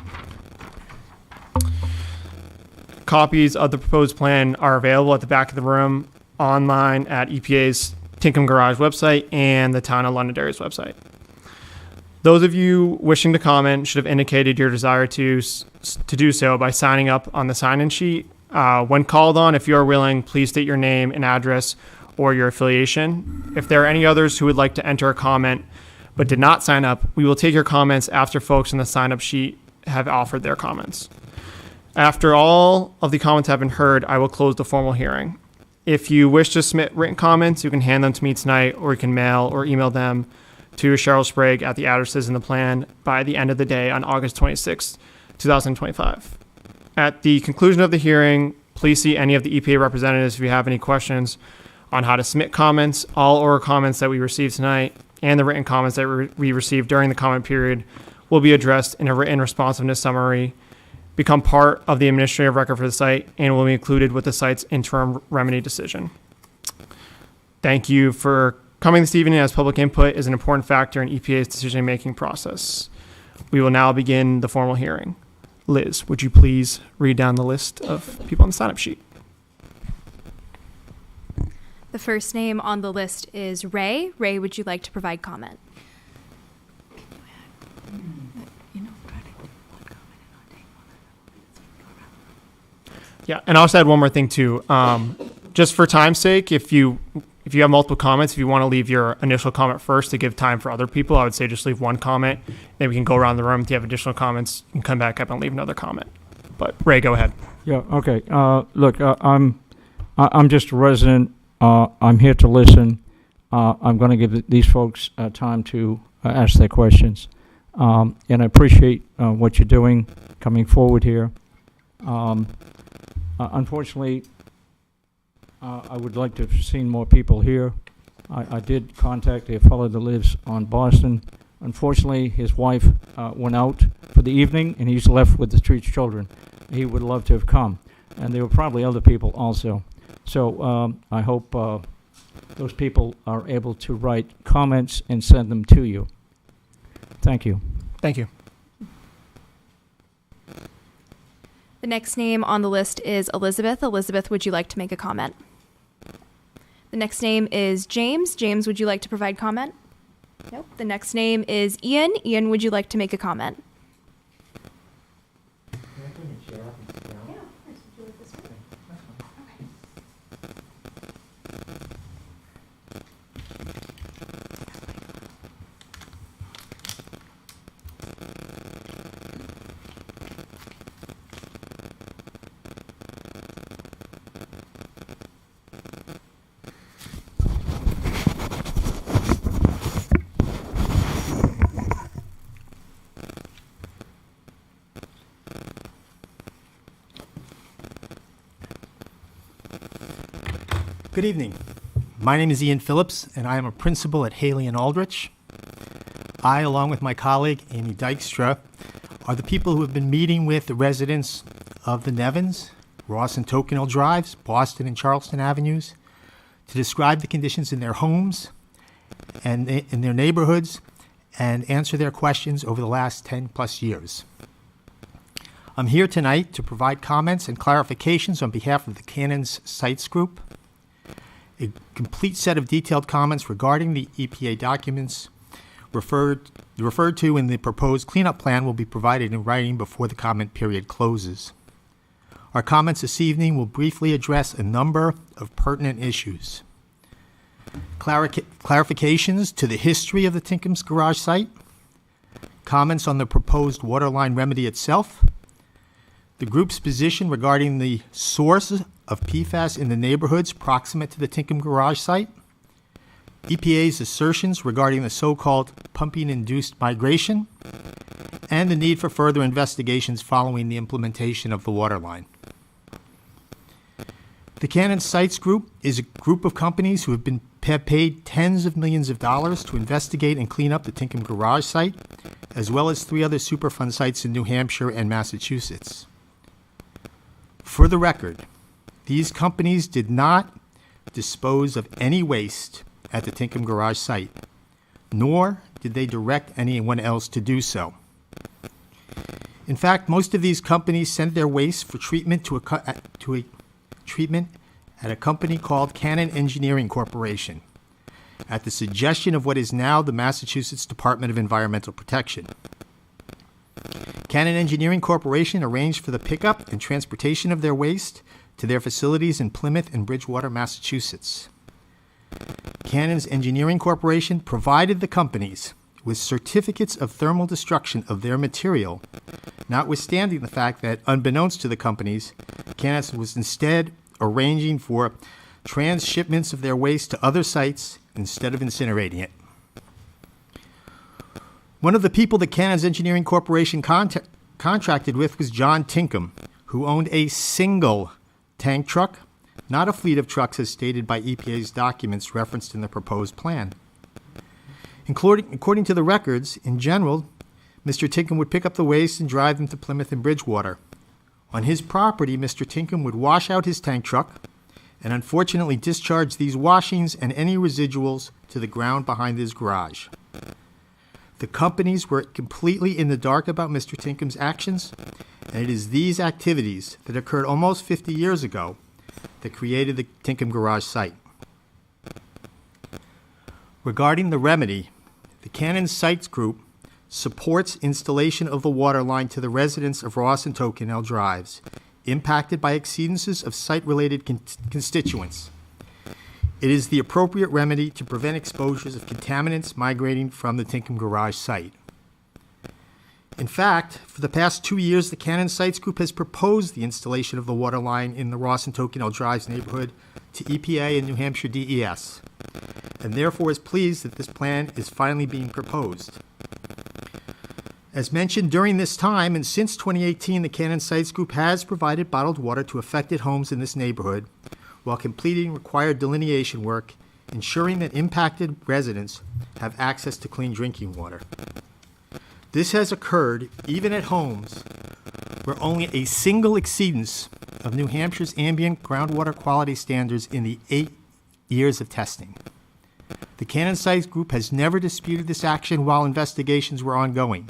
Copies of the proposed plan are available at the back of the room, online at EPA's Tinkham Garage website and the Town of Londonderry's website. Those of you wishing to comment should have indicated your desire to do so by signing up on the sign-in sheet. When called on, if you are willing, please state your name and address or your affiliation. If there are any others who would like to enter a comment but did not sign up, we will take your comments after folks in the sign-up sheet have offered their comments. After all of the comments have been heard, I will close the formal hearing. If you wish to submit written comments, you can hand them to me tonight, or you can mail or email them to Cheryl Sprague at the addresses in the plan by the end of the day on August 26, 2025. At the conclusion of the hearing, please see any of the EPA representatives if you have any questions on how to submit comments. All oral comments that we received tonight and the written comments that we received during the comment period will be addressed in a written responsiveness summary, become part of the administrative record for the site, and will be included with the site's interim remedy decision. Thank you for coming this evening, as public input is an important factor in EPA's decision-making process. We will now begin the formal hearing. Liz, would you please read down the list of people on the sign-up sheet? The first name on the list is Ray. Ray, would you like to provide comment? Yeah, and I'll just add one more thing too. Just for time's sake, if you have multiple comments, if you want to leave your initial comment first to give time for other people, I would say just leave one comment. Then we can go around the room. If you have additional comments, you can come back up and leave another comment. But Ray, go ahead. Yeah, okay. Look, I'm just a resident. I'm here to listen. I'm going to give these folks time to ask their questions. And I appreciate what you're doing, coming forward here. Unfortunately, I would like to have seen more people here. I did contact a fellow that lives on Boston. Unfortunately, his wife went out for the evening, and he's left with the 3 children. He would love to have come, and there were probably other people also. So I hope those people are able to write comments and send them to you. Thank you. Thank you. The next name on the list is Elizabeth. Elizabeth, would you like to make a comment? The next name is James. James, would you like to provide comment? Nope. The next name is Ian. Ian, would you like to make a comment? Good evening. My name is Ian Phillips, and I am a principal at Haley and Aldrich. I, along with my colleague, Amy Dykstra, are the people who have been meeting with the residents of the Nevins, Ross and Tocqueville Drives, Boston and Charleston Avenues, to describe the conditions in their homes and in their neighborhoods and answer their questions over the last 10 plus years. I'm here tonight to provide comments and clarifications on behalf of the Cannons Sites Group. A complete set of detailed comments regarding the EPA documents referred to in the proposed cleanup plan will be provided in writing before the comment period closes. Our comments this evening will briefly address a number of pertinent issues. Clarifications to the history of the Tinkham's Garage site, comments on the proposed waterline remedy itself, the group's position regarding the source of PFAS in the neighborhoods proximate to the Tinkham Garage site, EPA's assertions regarding the so-called pumping-induced migration, and the need for further investigations following the implementation of the waterline. The Cannon Sites Group is a group of companies who have been have paid tens of millions of dollars to investigate and clean up the Tinkham Garage site, as well as 3 other Superfund sites in New Hampshire and Massachusetts. For the record, these companies did not dispose of any waste at the Tinkham Garage site, nor did they direct anyone else to do so. In fact, most of these companies sent their waste for treatment to a treatment at a company called Cannon Engineering Corporation, at the suggestion of what is now the Massachusetts Department of Environmental Protection. Cannon Engineering Corporation arranged for the pickup and transportation of their waste to their facilities in Plymouth and Bridgewater, Massachusetts. Cannon's Engineering Corporation provided the companies with certificates of thermal destruction of their material, notwithstanding the fact that, unbeknownst to the companies, Cannon was instead arranging for transshipments of their waste to other sites instead of incinerating it. One of the people that Cannon's Engineering Corporation contracted with was John Tinkham, who owned a single tank truck, not a fleet of trucks as stated by EPA's documents referenced in the proposed plan. According to the records, in general, Mr. Tinkham would pick up the waste and drive them to Plymouth and Bridgewater. On his property, Mr. Tinkham would wash out his tank truck and unfortunately discharge these washings and any residuals to the ground behind his garage. The companies were completely in the dark about Mr. Tinkham's actions, and it is these activities that occurred almost 50 years ago that created the Tinkham Garage site. Regarding the remedy, the Cannon Sites Group supports installation of the water line to the residents of Ross and Tokenell Drives, impacted by exceedances of site-related constituents. It is the appropriate remedy to prevent exposures of contaminants migrating from the Tinkham Garage site. In fact, for the past 2 years, the Cannon Sites Group has proposed the installation of the water line in the Ross and Tokenell Drives neighborhood to EPA and New Hampshire DES, and therefore is pleased that this plan is finally being proposed. As mentioned during this time, and since 2018, the Cannon Sites Group has provided bottled water to affected homes in this neighborhood while completing required delineation work, ensuring that impacted residents have access to clean drinking water. This has occurred even at homes where only a single exceedance of New Hampshire's ambient groundwater quality standards in the 8 years of testing. The Cannon Sites Group has never disputed this action while investigations were ongoing.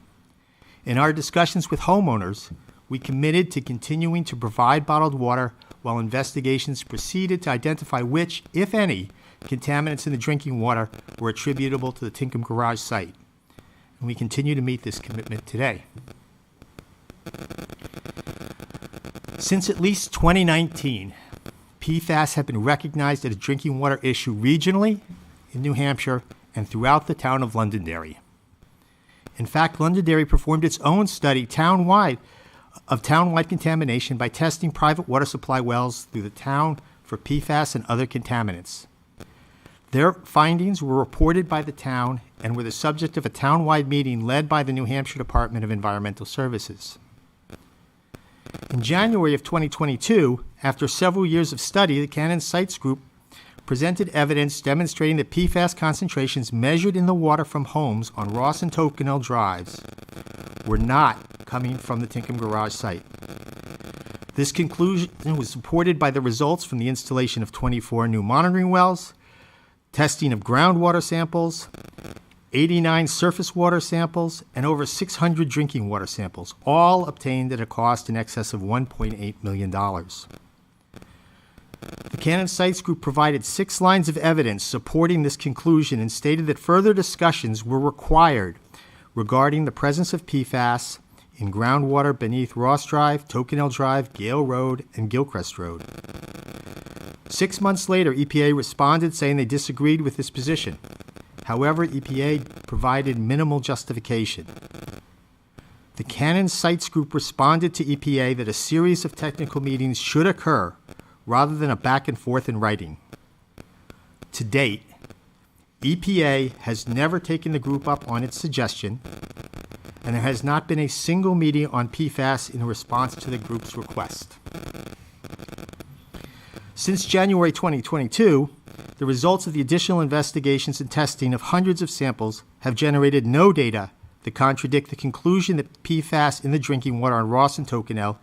In our discussions with homeowners, we committed to continuing to provide bottled water while investigations proceeded to identify which, if any, contaminants in the drinking water were attributable to the Tinkham Garage site. And we continue to meet this commitment today. Since at least 2019, PFAS have been recognized as a drinking water issue regionally in New Hampshire and throughout the town of Londonderry. In fact, Londonderry performed its own study townwide contamination by testing private water supply wells through the town for PFAS and other contaminants. Their findings were reported by the town and were the subject of a townwide meeting led by the New Hampshire Department of Environmental Services. In January of 2022, after several years of study, the Cannon Sites Group presented evidence demonstrating that PFAS concentrations measured in the water from homes on Ross and Tokenell Drives were not coming from the Tinkham Garage site. This conclusion was supported by the results from the installation of 24 new monitoring wells, testing of groundwater samples, 89 surface water samples, and over 600 drinking water samples, all obtained at a cost in excess of $1.8 million. The Cannon Sites Group provided 6 lines of evidence supporting this conclusion and stated that further discussions were required regarding the presence of PFAS in groundwater beneath Ross Drive, Tokenell Drive, Gale Road, and Gilchrist Road. 6 months later, EPA responded saying they disagreed with this position. However, EPA provided minimal justification. The Cannon Sites Group responded to EPA that a series of technical meetings should occur rather than a back and forth in writing. To date, EPA has never taken the group up on its suggestion, and there has not been a single meeting on PFAS in response to the group's request. Since January 2022, the results of the additional investigations and testing of hundreds of samples have generated no data that contradict the conclusion that PFAS in the drinking water on Ross and Tokenel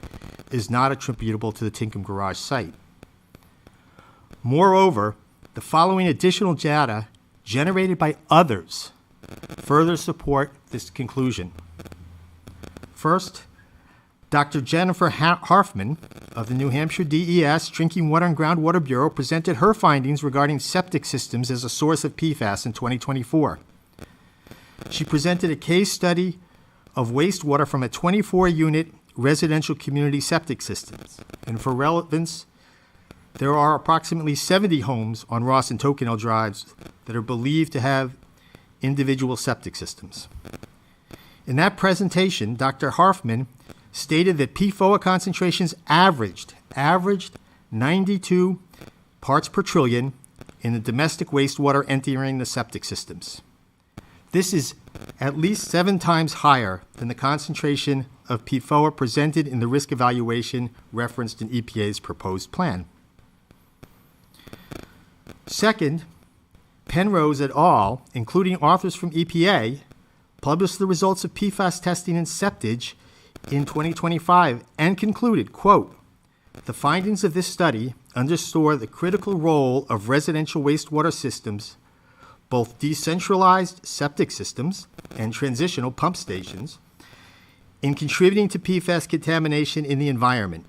is not attributable to the Tinkham Garage site. Moreover, the following additional data generated by others further support this conclusion. First, Dr. Jennifer Harfman of the New Hampshire DES Drinking Water and Groundwater Bureau presented her findings regarding septic systems as a source of PFAS in 2024. She presented a case study of wastewater from a 24-unit residential community septic systems. And for relevance, there are approximately 70 homes on Ross and Tokenel drives that are believed to have individual septic systems. In that presentation, Dr. Harfman stated that PFOA concentrations averaged 92 parts per trillion in the domestic wastewater entering the septic systems. This is at least 7 times higher than the concentration of PFOA presented in the risk evaluation referenced in EPA's proposed plan. Second, Penrose et al., including authors from EPA, published the results of PFAS testing in septage in 2025 and concluded, quote, "The findings of this study underscore the critical role of residential wastewater systems, both decentralized septic systems and transitional pump stations, in contributing to PFAS contamination in the environment.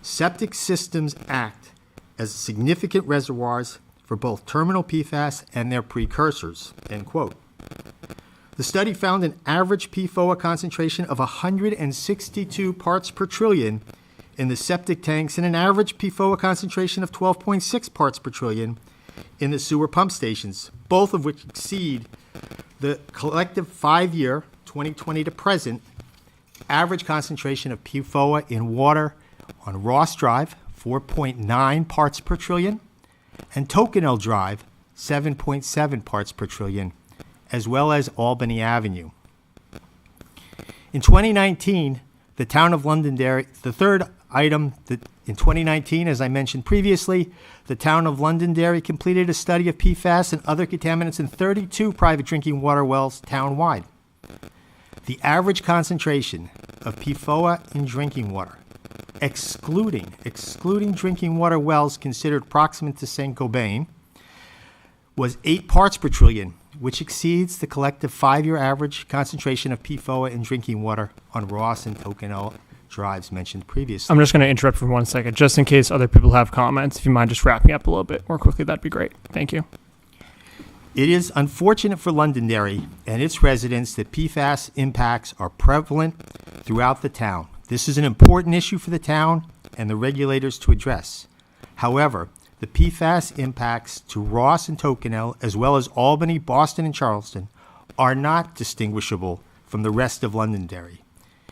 Septic systems act as significant reservoirs for both terminal PFAS and their precursors," end quote. The study found an average PFOA concentration of 162 parts per trillion in the septic tanks and an average PFOA concentration of 12.6 parts per trillion in the sewer pump stations, both of which exceed the collective 5-year, 2020 to present, average concentration of PFOA in water on Ross Drive, 4.9 parts per trillion, and Tokenel Drive, 7.7 parts per trillion, as well as Albany Avenue. In 2019, the town of Londonderry, the third item that in 2019, as I mentioned previously, the town of Londonderry completed a study of PFAS and other contaminants in 32 private drinking water wells town-wide. The average concentration of PFOA in drinking water, excluding drinking water wells considered proximate to St. Gobain, was 8 parts per trillion, which exceeds the collective 5-year average concentration of PFOA in drinking water on Ross and Tokenel drives mentioned previously. I'm just going to interrupt for 1 second, just in case other people have comments. If you mind just wrapping up a little bit more quickly, that'd be great. Thank you. It is unfortunate for Londonderry and its residents that PFAS impacts are prevalent throughout the town. This is an important issue for the town and the regulators to address. However, the PFAS impacts to Ross and Tokenel, as well as Albany, Boston, and Charleston, are not distinguishable from the rest of Londonderry.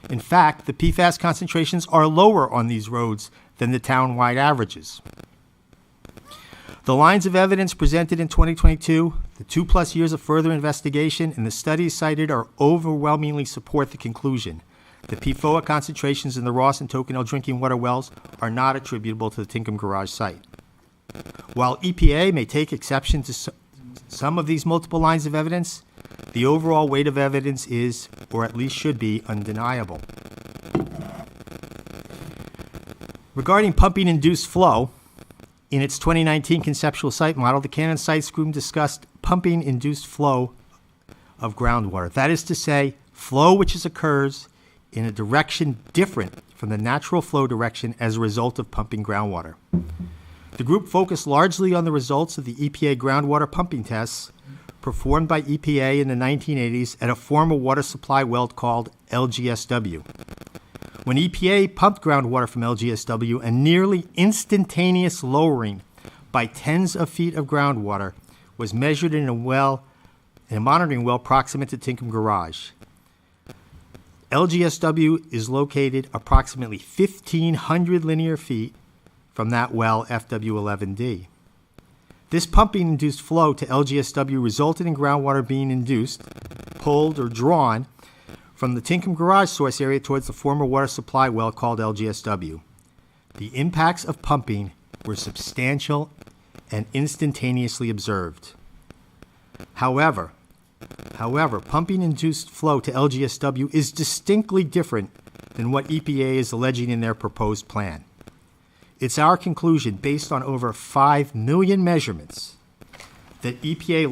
In fact, the PFAS concentrations are lower on these roads than the town-wide averages. The lines of evidence presented in 2022, the 2+ years of further investigation, and the studies cited are overwhelmingly support the conclusion that PFOA concentrations in the Ross and Tokenel drinking water wells are not attributable to the Tinkham Garage site. While EPA may take exception to some of these multiple lines of evidence, the overall weight of evidence is, or at least should be, undeniable. Regarding pumping-induced flow, in its 2019 conceptual site model, the Cannon Sites Group discussed pumping-induced flow of groundwater. That is to say, flow which occurs in a direction different from the natural flow direction as a result of pumping groundwater. The group focused largely on the results of the EPA groundwater pumping tests performed by EPA in the 1980s at a former water supply well called LGSW. When EPA pumped groundwater from LGSW, a nearly instantaneous lowering by tens of feet of groundwater was measured in a monitoring well proximate to Tinkham Garage. LGSW is located approximately 1,500 linear feet from that well, FW11D. This pumping-induced flow to LGSW resulted in groundwater being induced, pulled, or drawn from the Tinkham Garage source area towards the former water supply well called LGSW. The impacts of pumping were substantial and instantaneously observed. However, pumping-induced flow to LGSW is distinctly different than what EPA is alleging in their proposed plan. It's our conclusion, based on over 5 million measurements, that EPA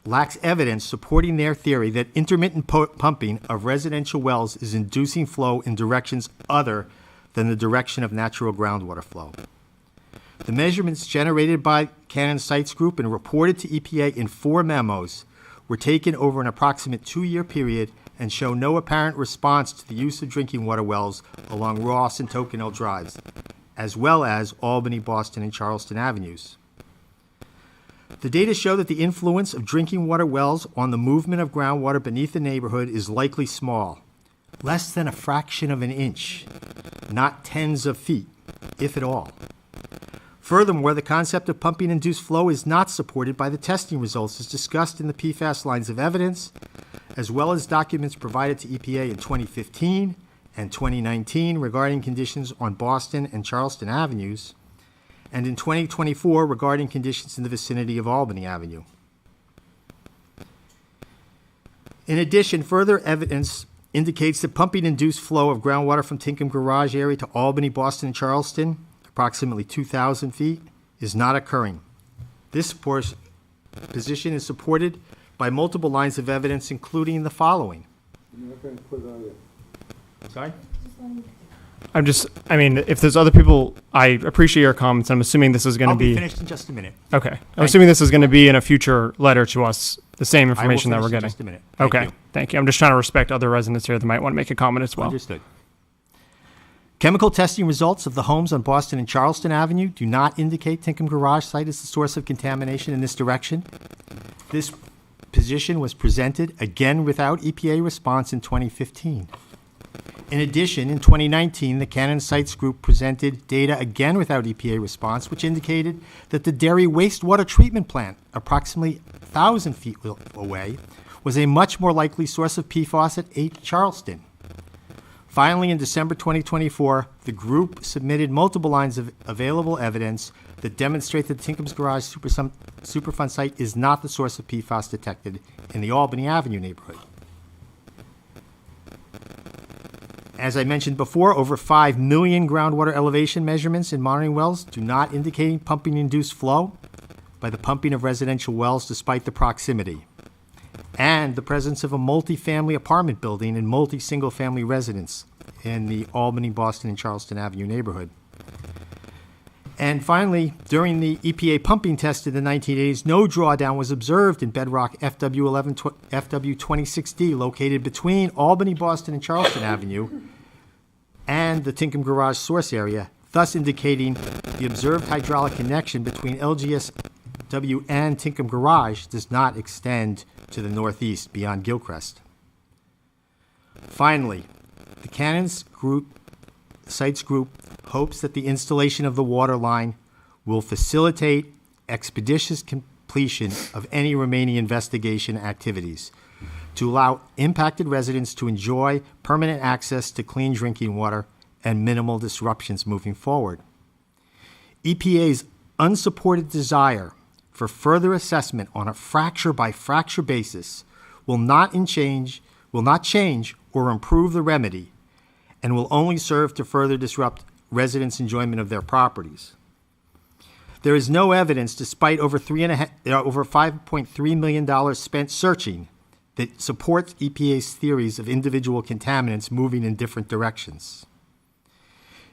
lacks evidence supporting their theory that intermittent pumping of residential wells is inducing flow in directions other than the direction of natural groundwater flow. The measurements generated by Cannon Sites Group and reported to EPA in 4 memos were taken over an approximate 2-year period and show no apparent response to the use of drinking water wells along Ross and Tokenhill Drives, as well as Albany, Boston, and Charleston Avenues. The data show that the influence of drinking water wells on the movement of groundwater beneath the neighborhood is likely small, less than a fraction of an inch, not tens of feet, if at all. Furthermore, the concept of pumping-induced flow is not supported by the testing results as discussed in the PFAS lines of evidence, as well as documents provided to EPA in 2015 and 2019 regarding conditions on Boston and Charleston Avenues, and in 2024 regarding conditions in the vicinity of Albany Avenue. In addition, further evidence indicates that pumping-induced flow of groundwater from Tinkham Garage area to Albany, Boston, and Charleston, approximately 2,000 feet, is not occurring. This position is supported by multiple lines of evidence, including the following. Sorry? If there's other people, I appreciate your comments. I'm assuming this is going to I'll be be finished in just a minute. okay. I'm assuming this is going to be in a future letter to us, the same information that we're I will finish in getting. just a minute. Thank Okay, you. thank you. I'm just trying to respect other residents here that might want to make a comment as well. Understood. Chemical testing results of the homes on Boston and Charleston Avenue do not indicate Tinkham Garage site is the source of contamination in this direction. This position was presented again without EPA response in 2015. In addition, in 2019, the Cannon Sites Group presented data again without EPA response, which indicated that the dairy wastewater treatment plant, approximately 1,000 feet away, was a much more likely source of PFAS at 8 Charleston. Finally, in December 2024, the group submitted multiple lines of available evidence that demonstrate that Tinkham's Garage Superfund site is not the source of PFAS detected in the Albany Avenue neighborhood. As I mentioned before, over 5 million groundwater elevation measurements in monitoring wells do not indicate pumping-induced flow by the pumping of residential wells despite the proximity and the presence of a multi-family apartment building and multi-single-family residence in the Albany, Boston, and Charleston Avenue neighborhood. And finally, during the EPA pumping test in the 1980s, no drawdown was observed in bedrock FW26D located between Albany, Boston, and Charleston Avenue and the Tinkham Garage source area, thus indicating the observed hydraulic connection between LGSW and Tinkham Garage does not extend to the northeast beyond Gilcrest. Finally, the Cannons Sites Group hopes that the installation of the water line will facilitate expeditious completion of any remaining investigation activities to allow impacted residents to enjoy permanent access to clean drinking water and minimal disruptions moving forward. EPA's unsupported desire for further assessment on a fracture-by-fracture basis will not change or improve the remedy and will only serve to further disrupt residents' enjoyment of their properties. There is no evidence, despite over $5.3 million spent searching, that supports EPA's theories of individual contaminants moving in different directions.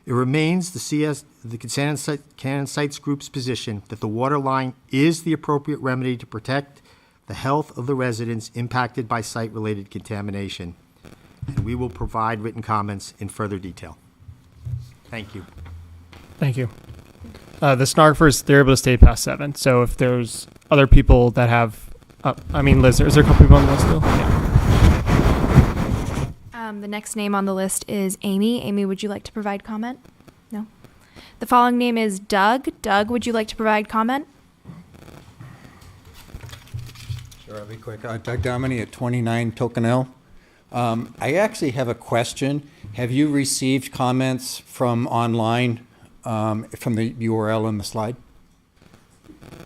It remains the Cannon Sites Group's position that the water line is the appropriate remedy to protect the health of the residents impacted by site-related contamination, and we will provide written comments in further detail. Thank you. Thank you. The stenographers, they're able to stay past 7. So if there's other people that have, Liz, is there a couple people on the list still? Yeah. The next name on the list is Amy. Amy, would you like to provide comment? No. The following name is Doug. Doug, would you like to provide comment? Sure, I'll be quick. Doug Dominy at 29 Tokenhill. I actually have a question. Have you received comments from online from the URL in the slide?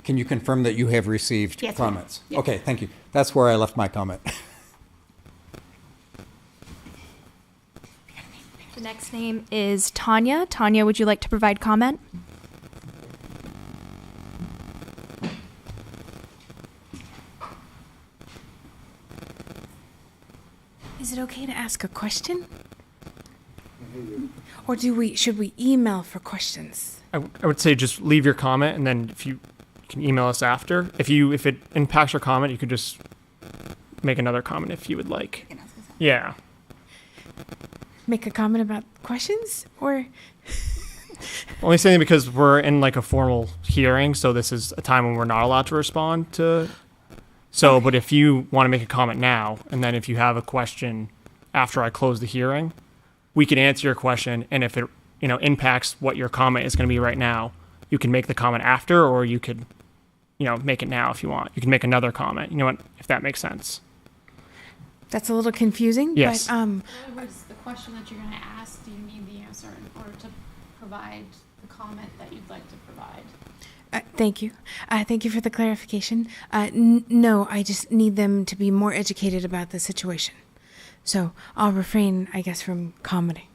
Can you confirm that you have received Yes, ma'am. comments? Yes. Okay, thank you. That's where I left my comment. The next name is Tanya. Tanya, would you like to provide comment? Is it okay to ask a question? Or should we email for questions? I would say just leave your comment, and then if you can email us after. If it impacts your comment, you could just make another comment if you would like. Yeah. Make a comment about questions? Or Only saying because we're in like a formal hearing, so this is a time when we're not allowed to respond to. So, but if you want to make a comment now, and then if you have a question after I close the hearing, we can answer your question, and if it impacts what your comment is going to be right now, you can make the comment after, or you could make it now if you want. You can make another comment. You know what? If that makes sense. that's a little confusing. Yes. But In other words, the question that you're going to ask, do you need the answer in order to provide the comment that you'd like to provide? thank you. Thank you for the clarification. No, I just need them to be more educated about the situation. So I'll refrain, I guess, from commenting.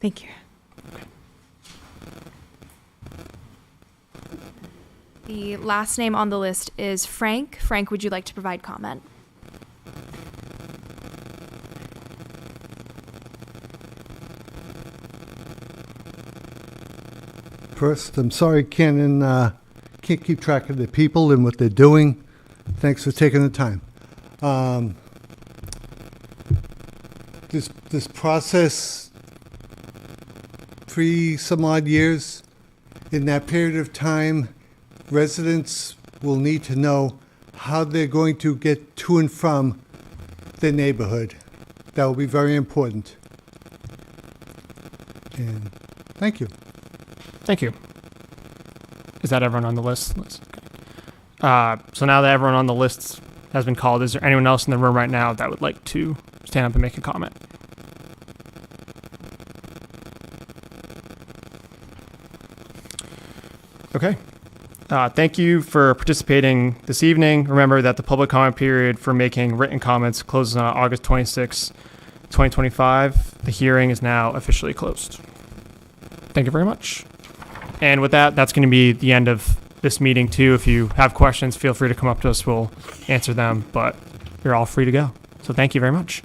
Thank you. The last name on the list is Frank. Frank, would you like to provide comment? First, I'm sorry Cannon can't keep track of the people and what they're doing. Thanks for taking the time. This process, 3 some odd years, in that period of time, residents will need to know how they're going to get to and from their neighborhood. That will be very important. And thank you. Thank you. Is that everyone on the list? So now that everyone on the list has been called, is there anyone else in the room right now that would like to stand up and make a comment? Okay. Thank you for participating this evening. Remember that the public comment period for making written comments closes on August 26, 2025. The hearing is now officially closed. Thank you very much. And with that, that's going to be the end of this meeting too. If you have questions, feel free to come up to us. We'll answer them, but you're all free to go. So thank you very much.